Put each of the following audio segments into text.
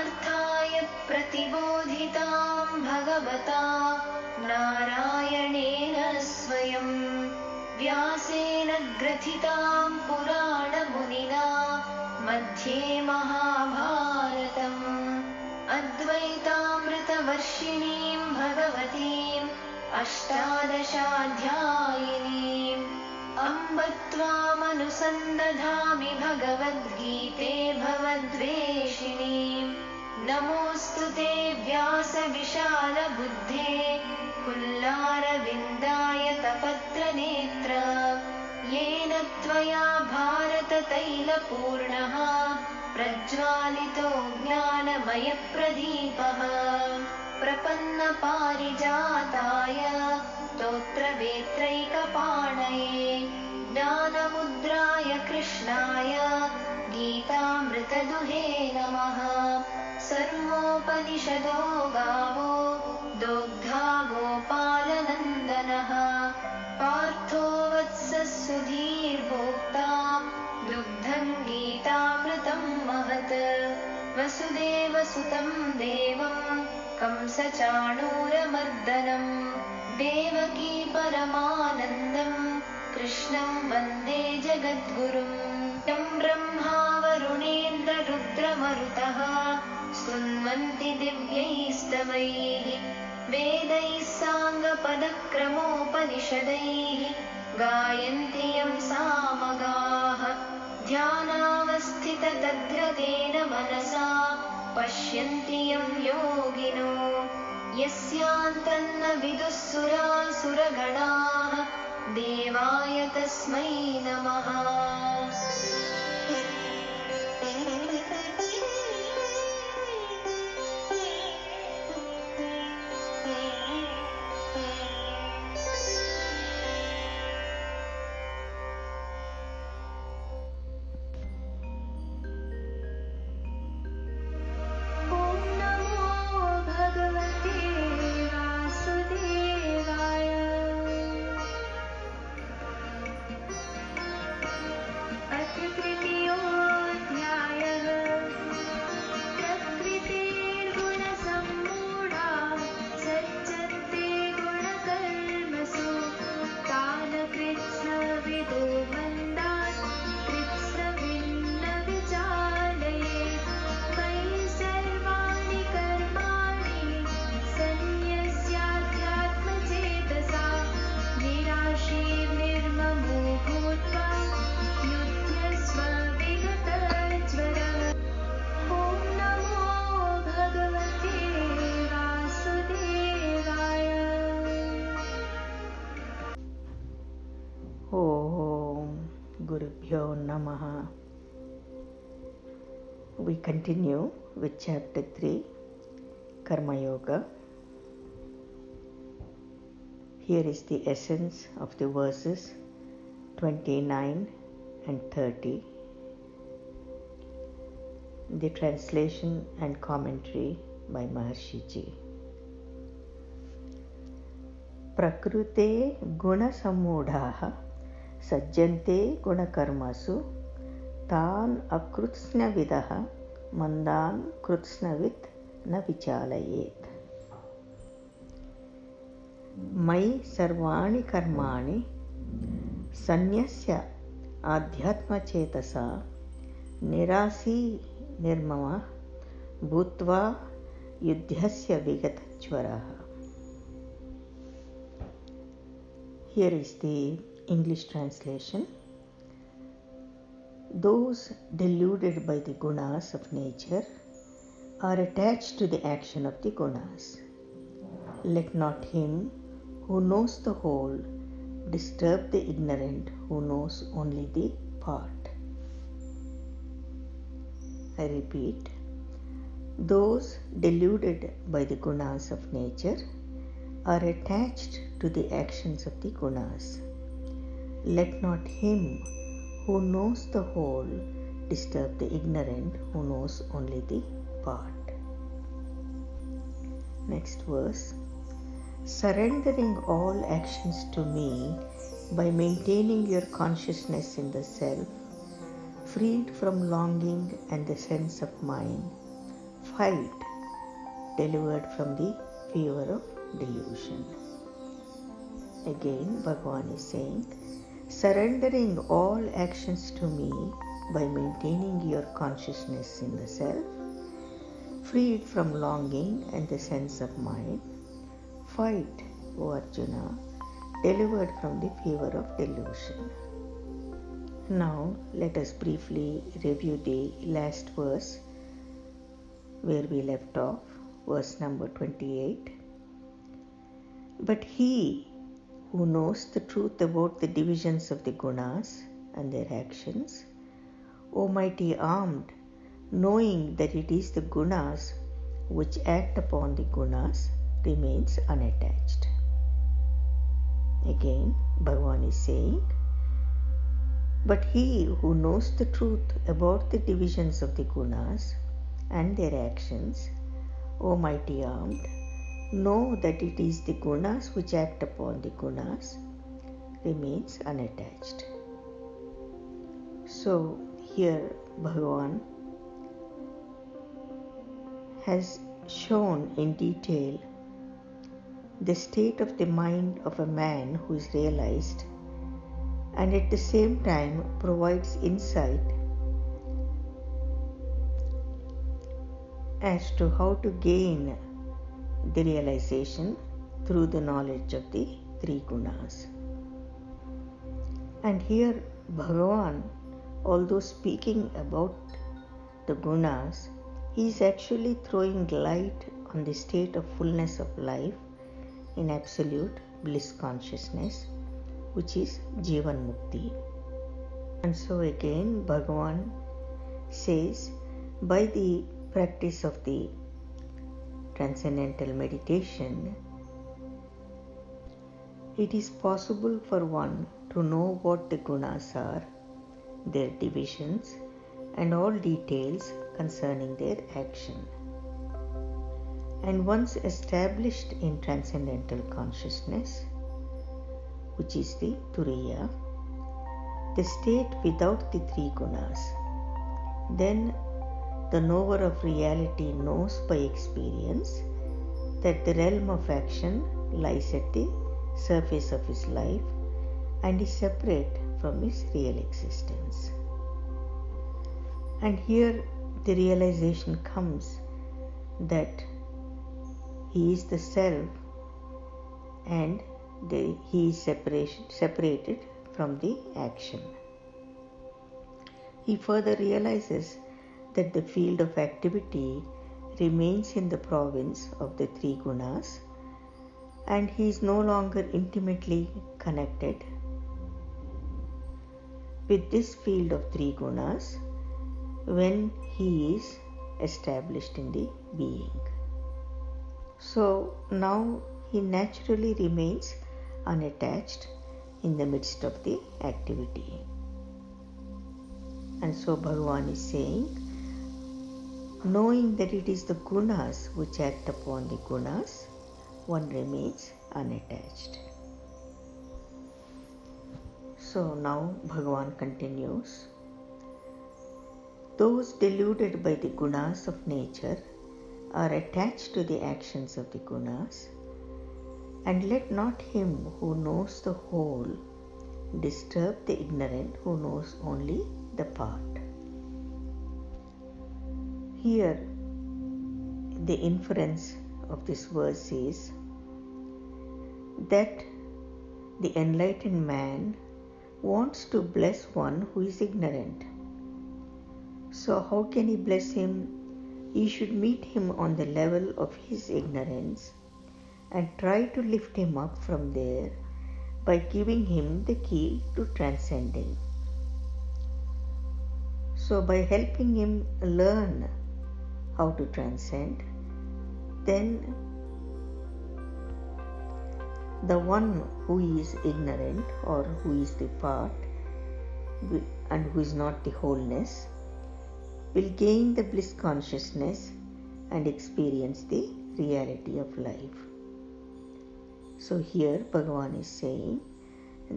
परमार्थाय प्रतिबोधितां भगवता नारायणेन स्वयं व्यासेन ग्रथितां पुराणमुनिना मध्ये महाभारतम् अद्वैतामृतवर्षिणीं भगवतीम् अष्टादशाध्यायिनीम् अम्ब त्वामनुसन्दधामि भगवद्गीते भवद्वेषिणीम् नमोऽस्तु ते व्यासविशालबुद्धे पुल्लारविन्दायतपत्रनेत्र येन त्वया भारततैलपूर्णः प्रज्वालितो ज्ञानमयप्रदीपः प्रपन्नपारिजाताय स्तोत्रवेत्रैकपाणये ज्ञानमुद्राय कृष्णाय गीतामृतदुहे नमः। सर्वोपनिषदो गावो दोग्धा गोपालनन्दनः पार्थो वत्सः सुधीर्भोक्ता दुग्धं गीतामृतं महत् वसुदेवसुतं देवं कंसचाणूरमर्दनं देवकी परमानन्दं कृष्णं वन्दे जगद्गुरुं तं ब्रह्मा वरुणेन्द्ररुद्रमरुतः स्तुन्वन्ति दिव्यैस्तवैः वेदैः साङ्गपदक्रमोपनिषदैः गायन्ति यं सामगाः ध्यानावस्थिततद्गतेन मनसा पश्यन्ति यं योगिनो यस्यान्तन्न विदुः सुरासुरगणाः देवाय तस्मै नमः। We continue with Chapter 3, Karma Yoga. Here is the essence of the verses 29 and 30. The translation and commentary by Maharishiji. Prakrute guna sammudhaha sajjante gunakarmasu tan akrutsnavidaha mandan krutsnavit na vichalayet. Mai sarvani karmani sanyasya adhyatma chetasa nirasi nirmama bhutva yudhyasya vigatachvaraha. Here is the English translation. Those deluded by the gunas of nature are attached to the action of the gunas. Let not him who knows the whole disturb the ignorant who knows only the part. I repeat, those deluded by the gunas of nature are attached to the actions of the gunas. Let not him who knows the whole disturb the ignorant who knows only the part. Next verse. Surrendering all actions to me by maintaining your consciousness in the self, freed from longing and the sense of mine, fight delivered from the fever of delusion. Again, Bhagavan is saying, surrendering all actions to me by maintaining your consciousness in the self, freed from longing and the sense of mind, fight, O Arjuna, delivered from the fever of delusion. Now, let us briefly review the last verse where we left off, verse number 28. But he who knows the truth about the divisions of the gunas and their actions, O mighty armed, knowing that it is the gunas which act upon the gunas, remains unattached. Again, Bhagavan is saying, but he who knows the truth about the divisions of the gunas and their actions, O mighty armed, know that it is the gunas which act upon the gunas, remains unattached. So here Bhagavan has shown in detail the state of the mind of a man who is realized, and at the same time provides insight as to how to gain the realization through the knowledge of the three gunas. And here Bhagavan, although speaking about the gunas, he is actually throwing light on the state of fullness of life in absolute bliss consciousness, which is Jivan Mukti. And so again Bhagavan says, by the practice of the Transcendental Meditation, it is possible for one to know what the gunas are, their divisions, and all details concerning their action. And once established in transcendental consciousness, which is the Turiya, the state without the three gunas, then the knower of reality knows by experience that the realm of action lies at the surface of his life and is separate from his real existence. And here the realization comes that he is the self and he is separated from the action. He further realizes that the field of activity remains in the province of the three gunas, and he is no longer intimately connected with this field of three gunas when he is established in the being. So now he naturally remains unattached in the midst of the activity. And so Bhagavan is saying, knowing that it is the gunas which act upon the gunas, one remains unattached. So now Bhagavan continues, those deluded by the gunas of nature are attached to the actions of the gunas, and let not him who knows the whole disturb the ignorant who knows only the part. Here the inference of this verse is that the enlightened man wants to bless one who is ignorant. So how can he bless him? He should meet him on the level of his ignorance and try to lift him up from there by giving him the key to transcending. So by helping him learn how to transcend, then the one who is ignorant or who is the part and who is not the wholeness will gain the bliss consciousness and experience the reality of life. So here Bhagavan is saying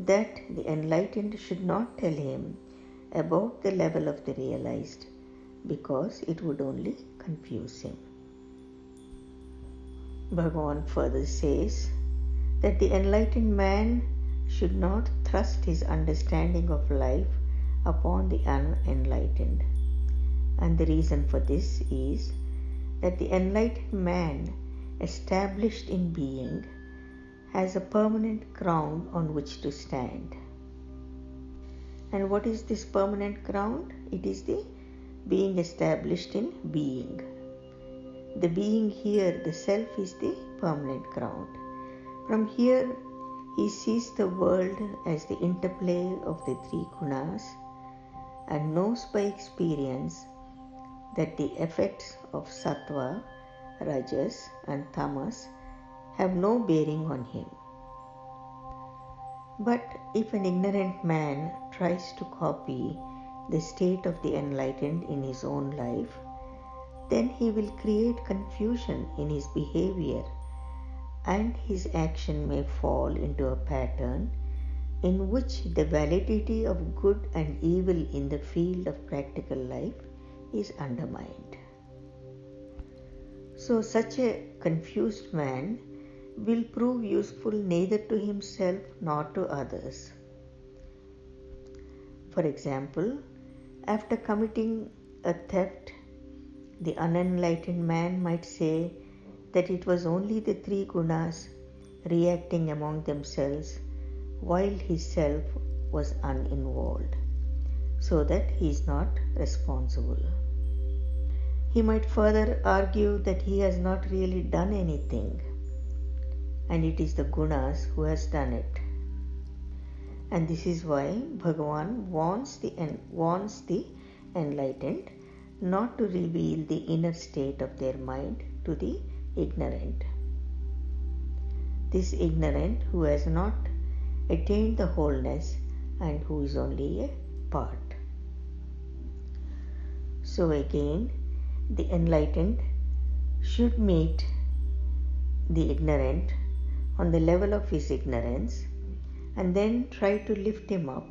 that the enlightened should not tell him about the level of the realized, because it would only confuse him. Bhagavan further says that the enlightened man should not thrust his understanding of life upon the unenlightened. And the reason for this is that the enlightened man, established in being, has a permanent ground on which to stand. And what is this permanent ground? It is the being established in being. The being here, the self, is the permanent ground. From here, he sees the world as the interplay of the three gunas and knows by experience that the effects of sattva, rajas and tamas have no bearing on him. But if an ignorant man tries to copy the state of the enlightened in his own life, then he will create confusion in his behavior, and his action may fall into a pattern in which the validity of good and evil in the field of practical life is undermined. So such a confused man will prove useful neither to himself nor to others. For example, after committing a theft, the unenlightened man might say that it was only the three gunas reacting among themselves while his self was uninvolved, so that he is not responsible. He might further argue that he has not really done anything, and it is the gunas who has done it. And this is why Bhagavan warns the enlightened not to reveal the inner state of their mind to the ignorant. This ignorant who has not attained the wholeness and who is only a part. So again, the enlightened should meet the ignorant on the level of his ignorance and then try to lift him up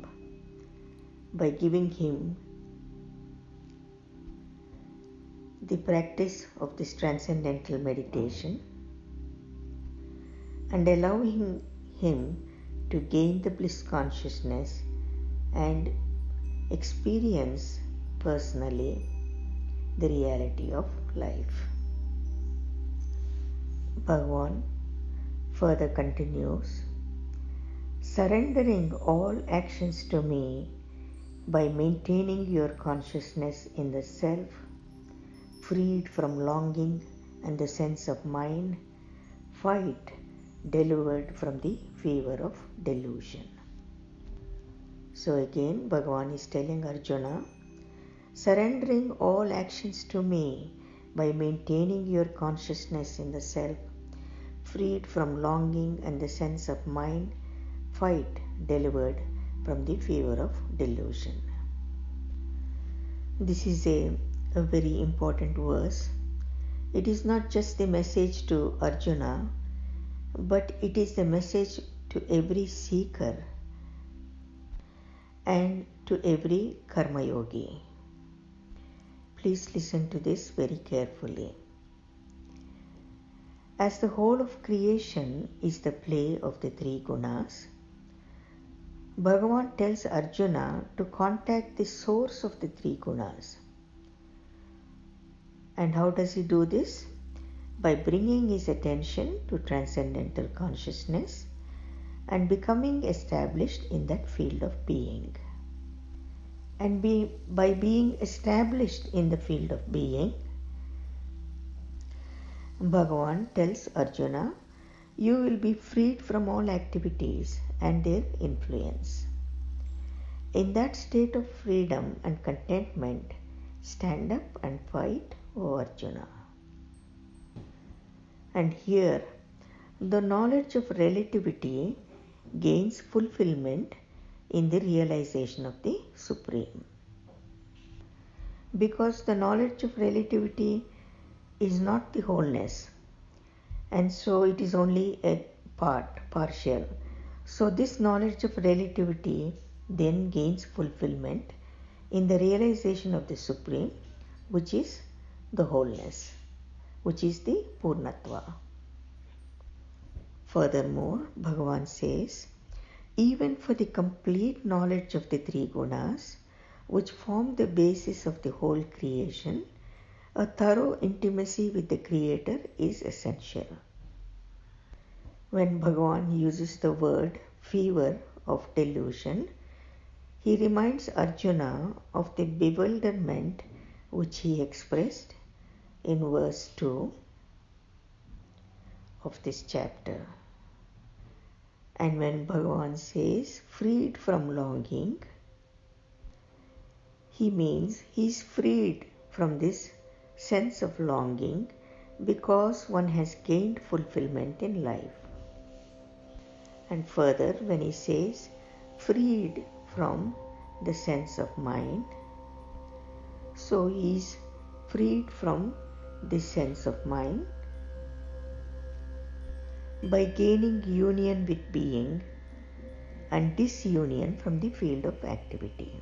by giving him the practice of this transcendental meditation and allowing him to gain the bliss consciousness and experience personally the reality of life. Bhagavan further continues, surrendering all actions to me by maintaining your consciousness in the self, freed from longing and the sense of mind, fight, delivered from the fever of delusion. So again, Bhagavan is telling Arjuna, surrendering all actions to me by maintaining your consciousness in the self, freed from longing and the sense of mind, fight, delivered from the fever of delusion. This is a very important verse. It is not just the message to Arjuna, but it is the message to every seeker and to every karma yogi. Please listen to this very carefully. As the whole of creation is the play of the three gunas, Bhagavan tells Arjuna to contact the source of the three gunas. And how does he do this? By bringing his attention to transcendental consciousness and becoming established in that field of being. And by being established in the field of being, Bhagavan tells Arjuna, you will be freed from all activities and their influence. In that state of freedom and contentment, stand up and fight, O Arjuna. And here, the knowledge of relativity gains fulfillment in the realization of the Supreme. Because the knowledge of relativity is not the wholeness, and so it is only a partial. So this knowledge of relativity then gains fulfillment in the realization of the Supreme, which is the wholeness, which is the Purnatva. Furthermore, Bhagavan says, even for the complete knowledge of the three gunas, which form the basis of the whole creation, a thorough intimacy with the Creator is essential. When Bhagavan uses the word fever of delusion, he reminds Arjuna of the bewilderment which he expressed in verse 2 of this chapter. And when Bhagavan says freed from longing, he means he is freed from this sense of longing because one has gained fulfillment in life. And further, when he says freed from the sense of mind, so he is freed from this sense of mind by gaining union with being and disunion from the field of activity.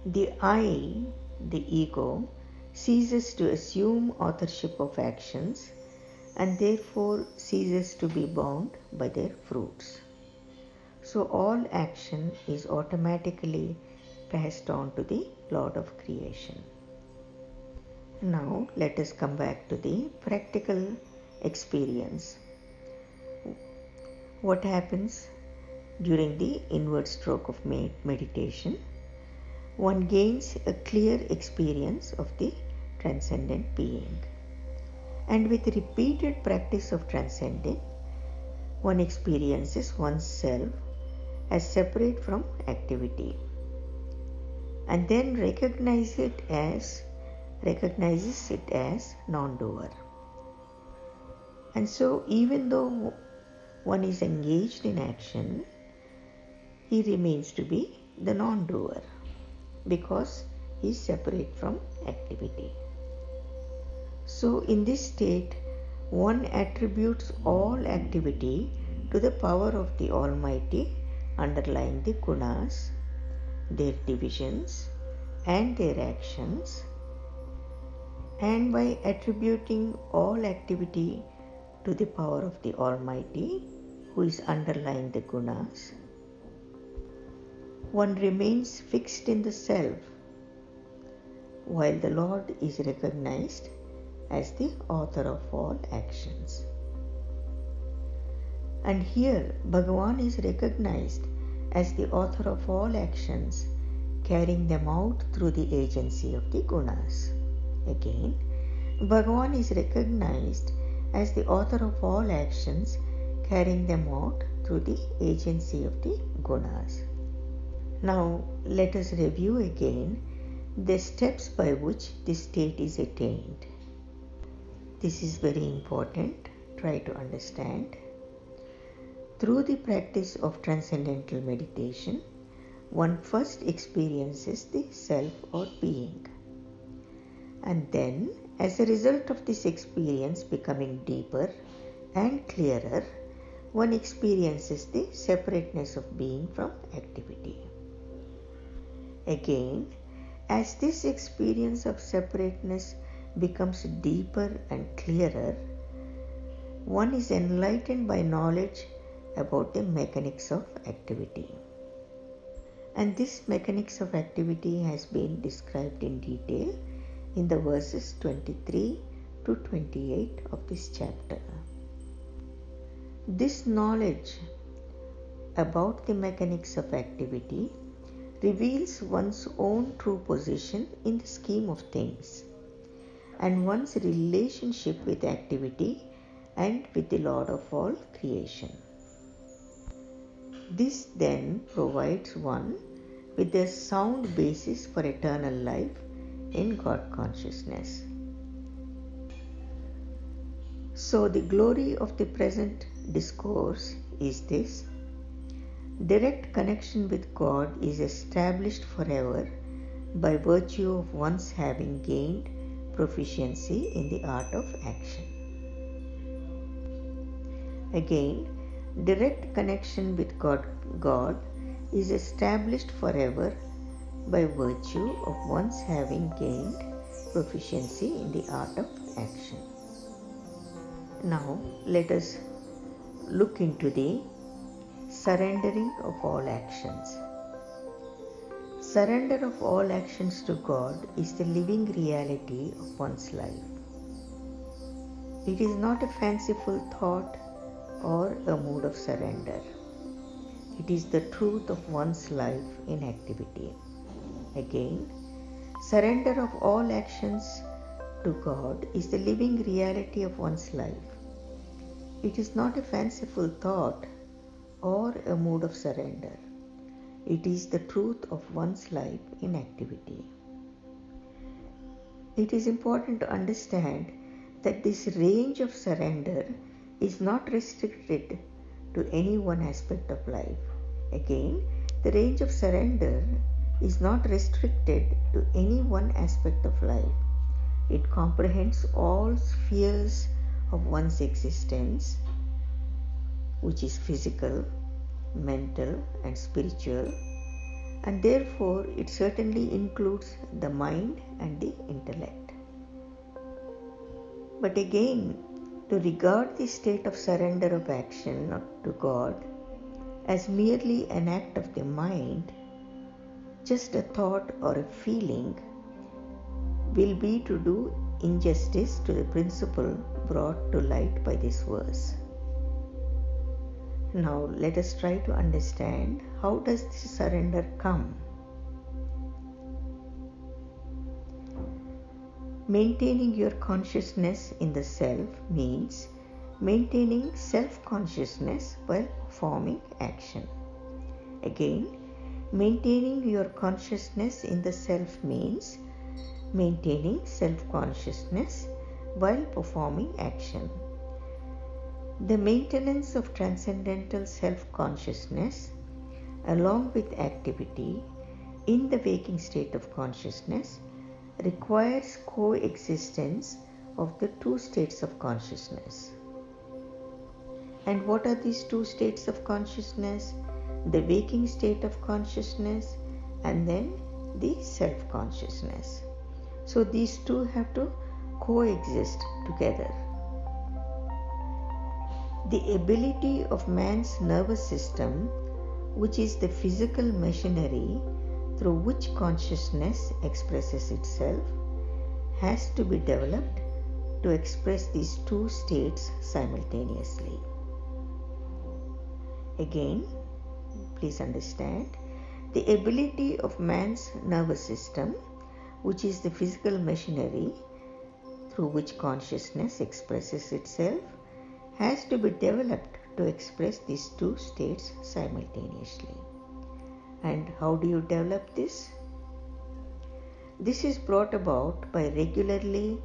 The I, the ego, ceases to assume authorship of actions and therefore ceases to be bound by their fruits. So all action is automatically passed on to the Lord of creation. Now let us come back to the practical experience. What happens during the inward stroke of meditation? One gains a clear experience of the transcendent being. And with repeated practice of transcending, one experiences oneself as separate from activity, and then recognizes it as non-doer. And so even though one is engaged in action, he remains to be the non-doer because he is separate from activity. So in this state, one attributes all activity to the power of the Almighty underlying the gunas, their divisions and their actions, and by attributing all activity to the power of the Almighty who is underlying the gunas, one remains fixed in the self, while the Lord is recognized as the author of all actions. And here Bhagavan is recognized as the author of all actions, carrying them out through the agency of the gunas. Again, Bhagavan is recognized as the author of all actions, carrying them out through the agency of the gunas. Now let us review again the steps by which this state is attained. This is very important. Try to understand. Through the practice of transcendental meditation, one first experiences the self or being. And then, as a result of this experience becoming deeper and clearer, one experiences the separateness of being from activity. Again, as this experience of separateness becomes deeper and clearer, one is enlightened by knowledge about the mechanics of activity. And this mechanics of activity has been described in detail in the verses 23 to 28 of this chapter. This knowledge about the mechanics of activity reveals one's own true position in the scheme of things and one's relationship with activity and with the Lord of all creation. This then provides one with a sound basis for eternal life in God consciousness. So the glory of the present discourse is this: direct connection with God is established forever by virtue of one's having gained proficiency in the art of action. Again, direct connection with God is established forever by virtue of one's having gained proficiency in the art of action. Now let us look into the surrendering of all actions. Surrender of all actions to God is the living reality of one's life. It is not a fanciful thought or a mood of surrender. It is the truth of one's life in activity. Again, surrender of all actions to God is the living reality of one's life. It is not a fanciful thought or a mood of surrender. It is the truth of one's life in activity. It is important to understand that this range of surrender is not restricted to any one aspect of life. Again, the range of surrender is not restricted to any one aspect of life. It comprehends all spheres of one's existence, which is physical, mental, and spiritual, and therefore it certainly includes the mind and the intellect. But again, to regard the state of surrender of action to God as merely an act of the mind, just a thought or a feeling, will be to do injustice to the principle brought to light by this verse. Now let us try to understand, how does this surrender come? Maintaining your consciousness in the self means maintaining self-consciousness while performing action. Again, maintaining your consciousness in the self means maintaining self-consciousness while performing action. The maintenance of transcendental self-consciousness along with activity in the waking state of consciousness requires coexistence of the two states of consciousness. And what are these two states of consciousness? The waking state of consciousness and then the self-consciousness. So these two have to coexist together. The ability of man's nervous system, which is the physical machinery through which consciousness expresses itself, has to be developed to express these two states simultaneously. Again, please understand, the ability of man's nervous system, which is the physical machinery through which consciousness expresses itself, has to be developed to express these two states simultaneously. And how do you develop this? This is brought about by regularly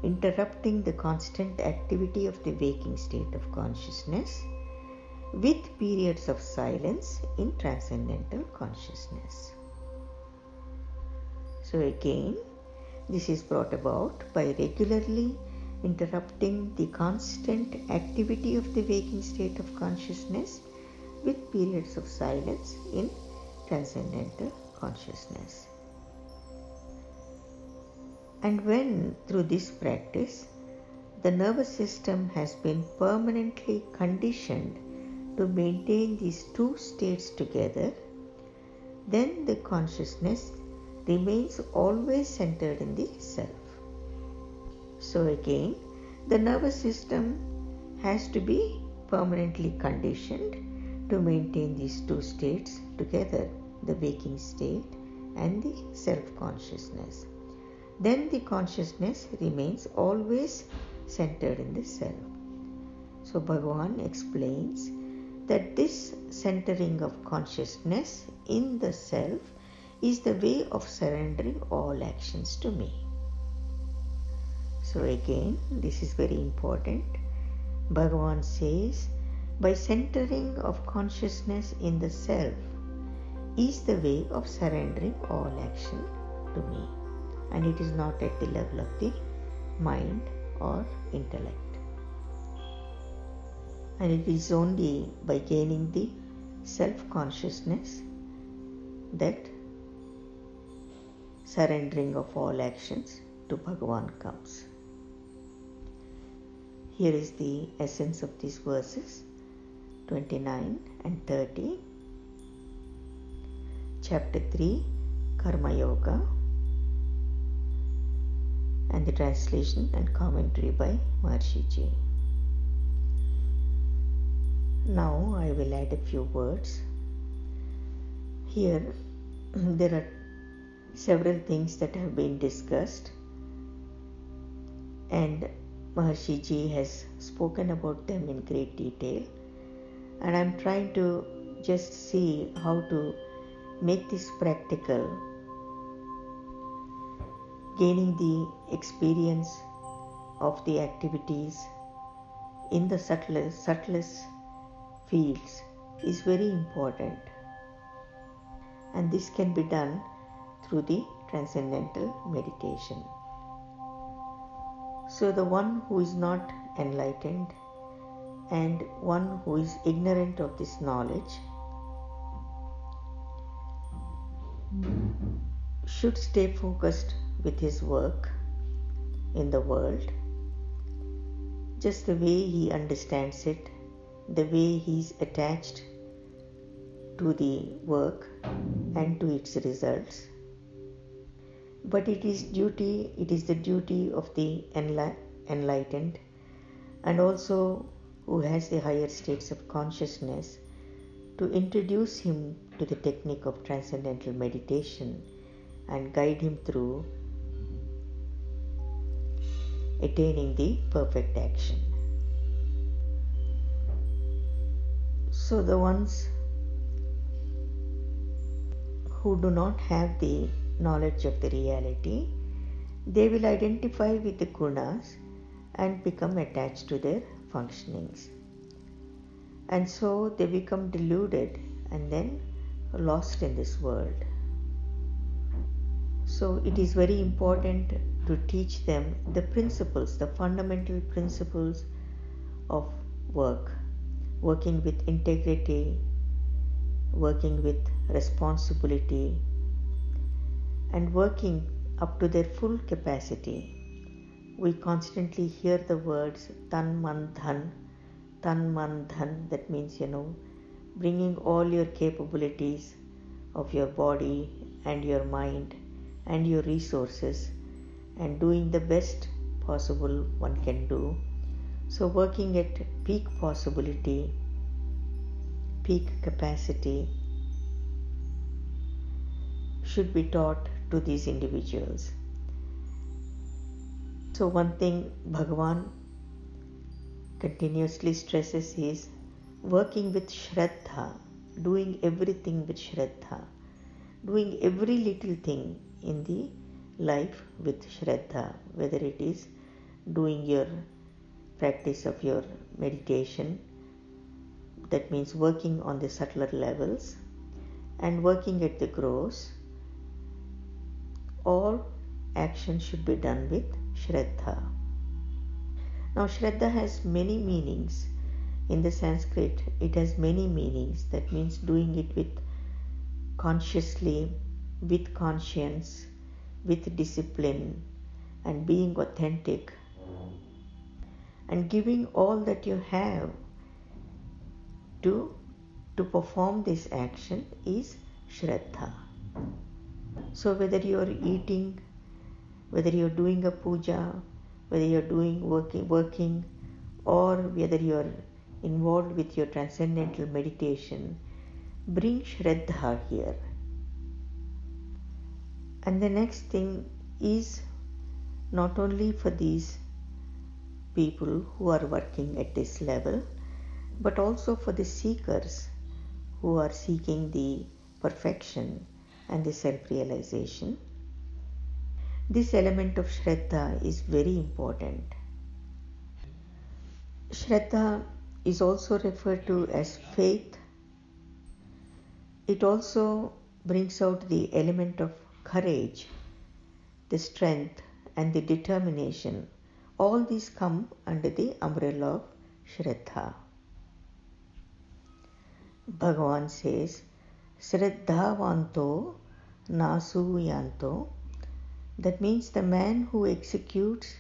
interrupting the constant activity of the waking state of consciousness with periods of silence in transcendental consciousness. So again, this is brought about by regularly interrupting the constant activity of the waking state of consciousness with periods of silence in transcendental consciousness. And when, through this practice, the nervous system has been permanently conditioned to maintain these two states together, then the consciousness remains always centered in the self. So again, the nervous system has to be permanently conditioned to maintain these two states together, the waking state and the self-consciousness. Then the consciousness remains always centered in the self. So Bhagavan explains that this centering of consciousness in the self is the way of surrendering all actions to me. So again, this is very important. Bhagavan says, by centering of consciousness in the self is the way of surrendering all action to me. And it is not at the level of the mind or intellect. And it is only by gaining the self-consciousness that surrendering of all actions to Bhagavan comes. Here is the essence of these verses 29 and 30. Chapter 3, Karma Yoga, and the translation and commentary by Maharishiji. Now I will add a few words. Here there are several things that have been discussed, and Maharishiji has spoken about them in great detail, and I am trying to just see how to make this practical, gaining the experience of the activities in the subtlest fields is very important, and this can be done through the Transcendental Meditation. So the one who is not enlightened and one who is ignorant of this knowledge should stay focused with his work in the world, just the way he understands it, the way he is attached to the work and to its results. But it is the duty of the enlightened and also who has the higher states of consciousness to introduce him to the technique of transcendental meditation and guide him through attaining the perfect action. So the ones who do not have the knowledge of the reality, they will identify with the gunas and become attached to their functionings. And so they become deluded and then lost in this world. So it is very important to teach them the principles, the fundamental principles of work, working with integrity, working with responsibility, and working up to their full capacity. We constantly hear the words tan man dhan, that means, bringing all your capabilities of your body and your mind and your resources and doing the best possible one can do. So working at peak possibility, peak capacity should be taught to these individuals. So one thing Bhagavan continuously stresses is working with Shraddha, doing everything with Shraddha, doing every little thing in the life with Shraddha, whether it is doing your practice of your meditation, that means working on the subtler levels, and working at the gross. All action should be done with Shraddha. Now Shraddha has many meanings. In the Sanskrit, it has many meanings. That means doing it with consciously, with conscience, with discipline, and being authentic, and giving all that you have to perform this action is Shraddha. So whether you are eating, whether you are doing a puja, whether you are doing working, or whether you are involved with your transcendental meditation, bring Shraddha here. And the next thing is not only for these people who are working at this level, but also for the seekers who are seeking the perfection and the self-realization. This element of Shraddha is very important. Shraddha is also referred to as faith. It also brings out the element of courage, the strength and the determination. All these come under the umbrella of Shraddha. Bhagavan says, Shraddhavanto Nasuyanto. That means the man who executes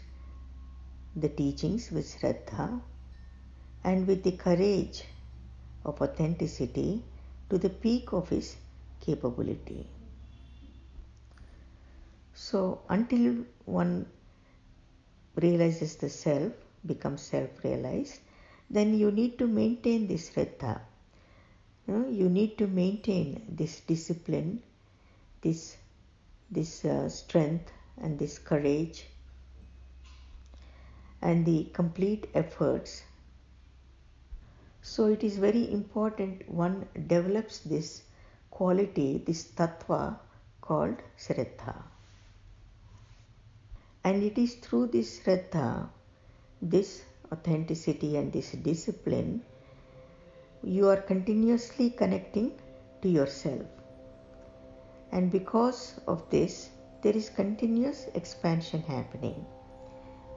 the teachings with Shraddha and with the courage of authenticity to the peak of his capability. So until one realizes the self, becomes self-realized, then you need to maintain this Shraddha. You need to maintain this discipline, this strength and this courage and the complete efforts. So it is very important one develops this quality, this tattva called Shraddha. And it is through this Shraddha, this authenticity and this discipline, you are continuously connecting to yourself. And because of this, there is continuous expansion happening.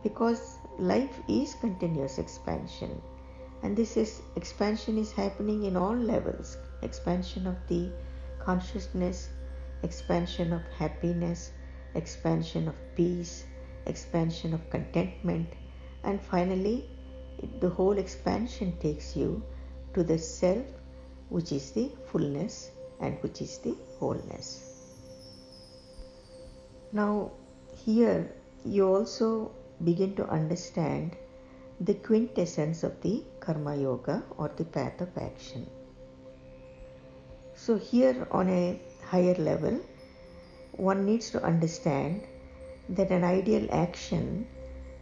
Because life is continuous expansion. And this expansion is happening in all levels. Expansion of the consciousness, expansion of happiness, expansion of peace, expansion of contentment, and finally the whole expansion takes you to the self, which is the fullness and which is the wholeness. Now here you also begin to understand the quintessence of the Karma Yoga or the path of action. So here on a higher level, one needs to understand that an ideal action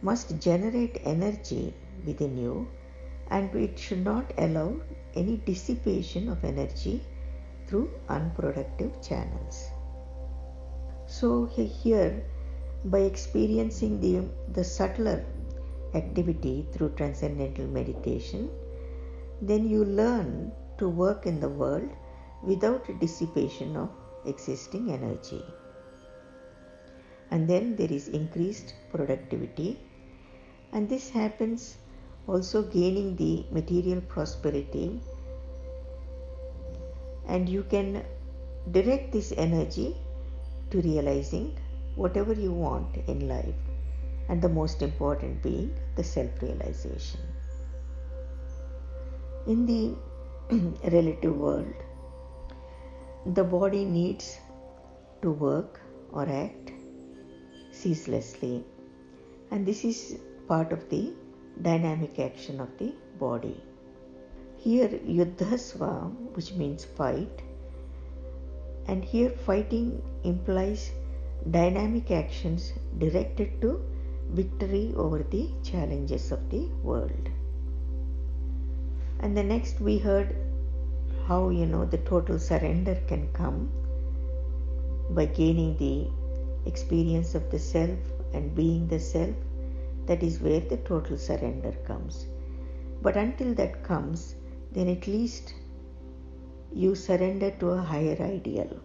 must generate energy within you, and it should not allow any dissipation of energy through unproductive channels. So here, by experiencing the subtler activity through Transcendental Meditation, then you learn to work in the world without dissipation of existing energy. And then there is increased productivity, and this happens also gaining the material prosperity, and you can direct this energy to realizing whatever you want in life, and the most important being the self-realization. In the relative world, the body needs to work or act ceaselessly, and this is part of the dynamic action of the body. Here yuddhasva, which means fight, and here fighting implies dynamic actions directed to victory over the challenges of the world. And the next we heard how the total surrender can come by gaining the experience of the self and being the self. That is where the total surrender comes. But until that comes, then at least you surrender to a higher ideal.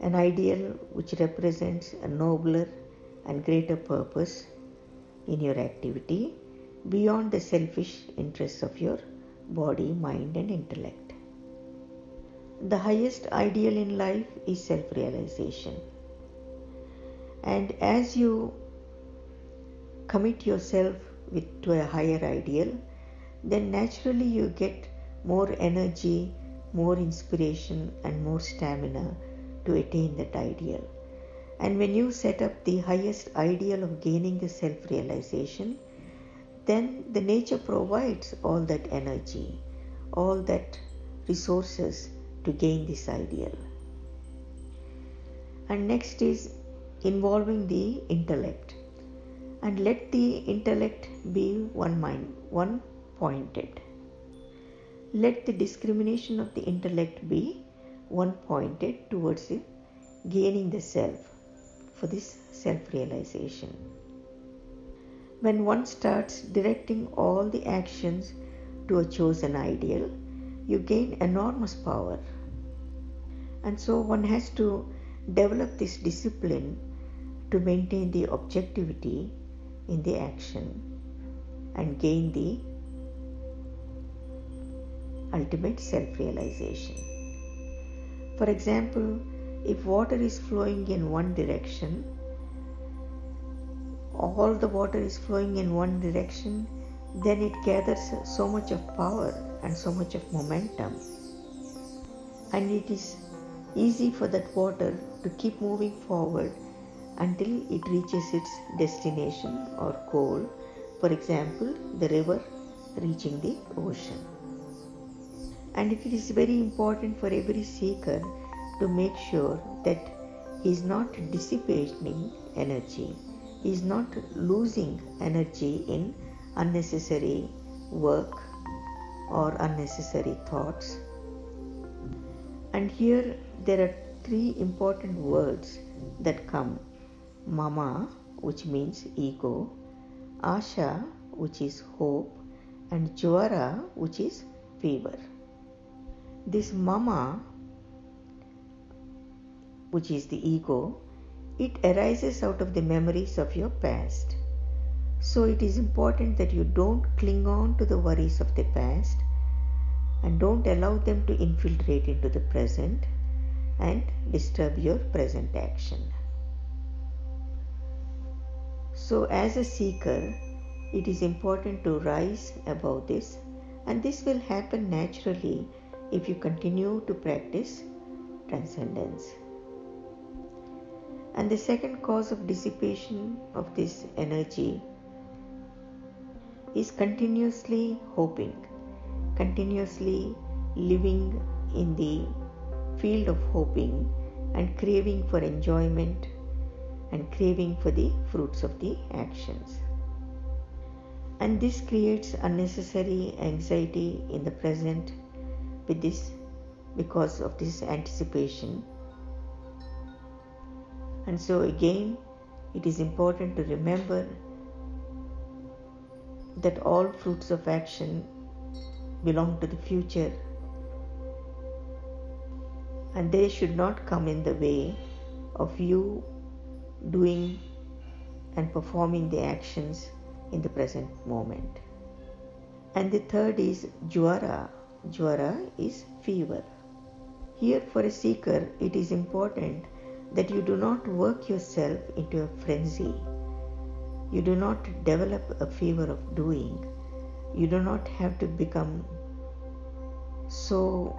An ideal which represents a nobler and greater purpose in your activity beyond the selfish interests of your body, mind and intellect. The highest ideal in life is self-realization. And as you commit yourself to a higher ideal, then naturally you get more energy, more inspiration and more stamina to attain that ideal. And when you set up the highest ideal of gaining the self-realization, then the nature provides all that energy, all that resources to gain this ideal. And next is involving the intellect. And let the intellect be one mind, one pointed. Let the discrimination of the intellect be one pointed towards gaining the self, for this self-realization. When one starts directing all the actions to a chosen ideal, you gain enormous power. And so one has to develop this discipline to maintain the objectivity in the action and gain the ultimate self-realization. For example, if water is flowing in one direction, all the water is flowing in one direction, then it gathers so much of power and so much of momentum. And it is easy for that water to keep moving forward until it reaches its destination or goal. For example, the river reaching the ocean. And it is very important for every seeker to make sure that he is not dissipating energy. He is not losing energy in unnecessary work or unnecessary thoughts. And here there are three important words that come. Mama, which means ego, Asha, which is hope, and Jwara, which is fever. This mama, which is the ego, it arises out of the memories of your past. So it is important that you don't cling on to the worries of the past and don't allow them to infiltrate into the present and disturb your present action. So as a seeker, it is important to rise above this, and this will happen naturally if you continue to practice transcendence. And the second cause of dissipation of this energy is continuously hoping, continuously living in the field of hoping and craving for enjoyment and craving for the fruits of the actions. And this creates unnecessary anxiety in the present because of this anticipation. And so again, it is important to remember that all fruits of action belong to the future, and they should not come in the way of you doing and performing the actions in the present moment. And the third is Jwara. Jwara is fever. Here for a seeker, it is important that you do not work yourself into a frenzy. You do not develop a fever of doing. You do not have to become so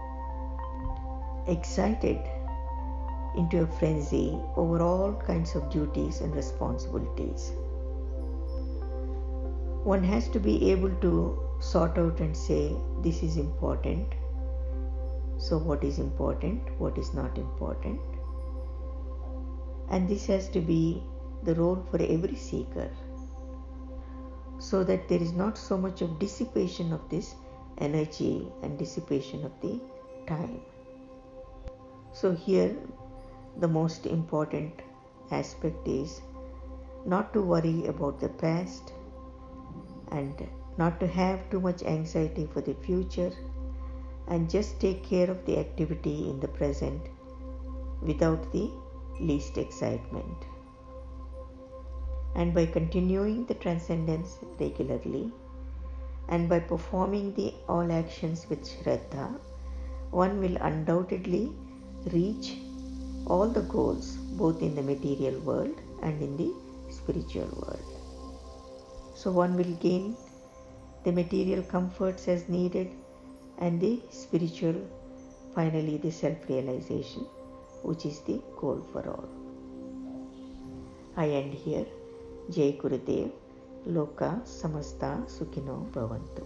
excited into a frenzy over all kinds of duties and responsibilities. One has to be able to sort out and say, this is important. So what is important, what is not important? And this has to be the role for every seeker, so that there is not so much of dissipation of this energy and dissipation of the time. So here the most important aspect is not to worry about the past and not to have too much anxiety for the future, and just take care of the activity in the present without the least excitement. And by continuing the transcendence regularly and by performing the all actions with Shraddha, one will undoubtedly reach all the goals both in the material world and in the spiritual world. So one will gain the material comforts as needed, and the spiritual, finally the self-realization, which is the goal for all. I end here. Jai Gurudev. Loka Samasta Sukhino Bhavantu.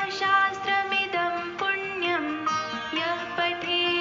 गीताशास्त्रमिदं पुण्यं यः पठेत्